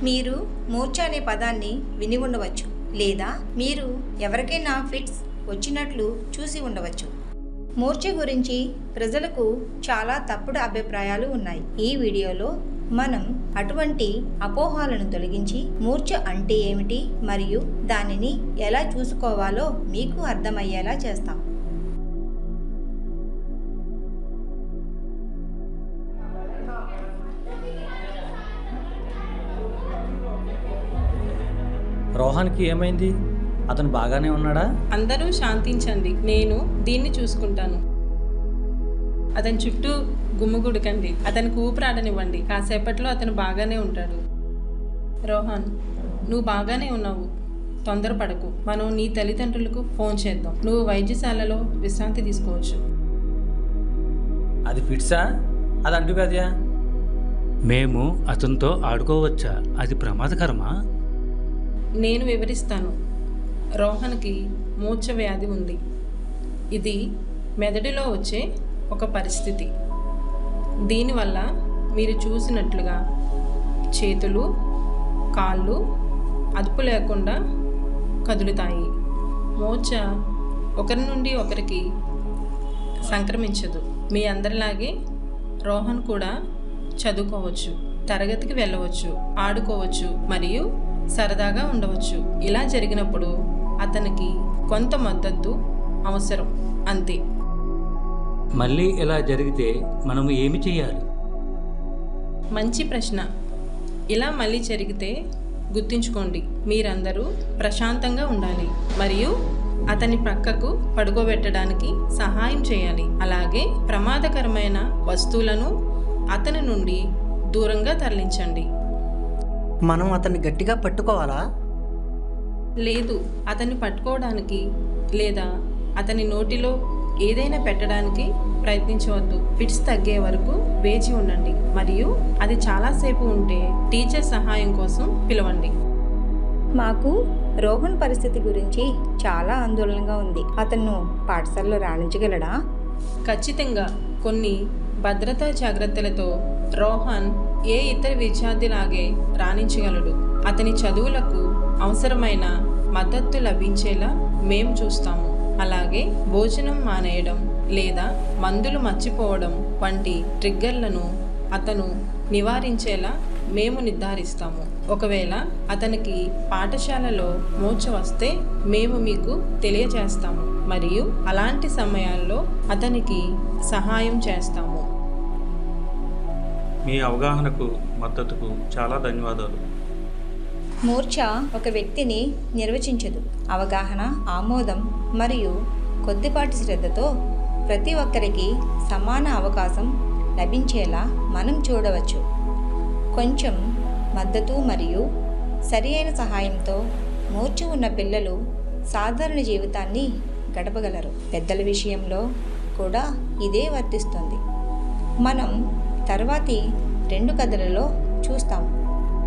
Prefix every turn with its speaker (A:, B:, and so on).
A: మీరు మూర్ఛ అనే పదాన్ని విని ఉండవచ్చు, లేదా మీరు ఎవరికైనా ఫిట్స్ వచ్చినట్లు చూసి ఉండవచ్చు. మూర్ఛ గురించి ప్రజలకు చాలా తప్పుడు అభిప్రాయాలు ఉన్నాయి. ఈ వీడియోలో మనం అటువంటి అపోహలను తొలగించి మూర్ఛ అంటే ఏమిటి మరియు దానిని ఎలా చూసుకోవాలో మీకు అర్థమయ్యేలా చేస్తాం.
B: రోహన్కి ఏమైంది? అతను బాగానే ఉన్నాడా?
C: అందరూ శాంతించండి, నేను దీన్ని చూసుకుంటాను. అతని చుట్టూ గుమ్ముగుడకండి, అతనికి ఊపిరాడనివ్వండి. కాసేపట్లో అతను బాగానే ఉంటాడు. రోహన్, నువ్వు బాగానే ఉన్నావు, తొందరపడకు. మనం నీ తల్లిదండ్రులకు ఫోన్ చేద్దాం. నువ్వు వైద్యశాలలో విశ్రాంతి తీసుకోవచ్చు.
B: అది ఫిట్సా? అది అంటువ్యాధా?
D: మేము అతనితో ఆడుకోవచ్చా? అది ప్రమాదకరమా?
C: నేను వివరిస్తాను. రోహన్కి మూర్ఛ వ్యాధి ఉంది. ఇది మెదడులో వచ్చే ఒక పరిస్థితి. దీనివల్ల మీరు చూసినట్లుగా చేతులు, కాళ్ళు అదుపు లేకుండా కదులుతాయి. మూర్ఛ ఒకరి నుండి ఒకరికి సంక్రమించదు. మీ అందరిలాగే రోహన్ కూడా చదువుకోవచ్చు, తరగతికి వెళ్ళవచ్చు, ఆడుకోవచ్చు మరియు సరదాగా ఉండవచ్చు. ఇలా జరిగినప్పుడు అతనికి కొంత మద్దతు అవసరం, అంతే.
D: మళ్ళీ ఇలా జరిగితే మనము ఏమి చేయాలి?
C: మంచి ప్రశ్న. ఇలా మళ్ళీ జరిగితే గుర్తుంచుకోండి, మీరందరూ ప్రశాంతంగా ఉండాలి మరియు అతని ప్రక్కకు పడుకోబెట్టడానికి సహాయం చేయాలి. అలాగే ప్రమాదకరమైన వస్తువులను అతని నుండి దూరంగా తరలించండి.
E: మనం అతన్ని గట్టిగా పట్టుకోవాలా?
C: లేదు, అతన్ని పట్టుకోవడానికి లేదా అతని నోటిలో ఏదైనా పెట్టడానికి ప్రయత్నించవద్దు. ఫిట్స్ తగ్గే వరకు వేచి ఉండండి మరియు అది చాలాసేపు ఉంటే టీచర్ సహాయం కోసం పిలవండి.
A: మాకు రోహన్ పరిస్థితి గురించి చాలా ఆందోళనగా ఉంది. అతను పాఠశాలలో రాణించగలడా?
C: ఖచ్చితంగా. కొన్ని భద్రతా జాగ్రత్తలతో రోహన్ ఏ ఇతర విద్యార్థిలాగే రాణించగలడు. అతని చదువులకు అవసరమైన మద్దతు లభించేలా మేము చూస్తాము. అలాగే భోజనం మానేయడం లేదా మందులు మర్చిపోవడం వంటి ట్రిగ్గర్లను అతను నివారించేలా మేము నిర్ధారిస్తాము. ఒకవేళ అతనికి పాఠశాలలో మూర్ఛ వస్తే మేము మీకు తెలియజేస్తాము మరియు అలాంటి సమయాల్లో అతనికి సహాయం చేస్తాము.
F: మీ అవగాహనకు, మద్దతుకు చాలా ధన్యవాదాలు.
A: మూర్ఛ ఒక వ్యక్తిని నిర్వచించదు. అవగాహన, ఆమోదం మరియు కొద్దిపాటి శ్రద్ధతో ప్రతి ఒక్కరికి సమాన అవకాశం లభించేలా మనం చూడవచ్చు. కొంచెం మద్దతు మరియు సరియైన సహాయంతో మూర్ఛ ఉన్న పిల్లలు సాధారణ జీవితాన్ని గడపగలరు. పెద్దల విషయంలో కూడా ఇదే వర్తిస్తుంది. మనం తర్వాతి 2 కథలలో చూస్తాం.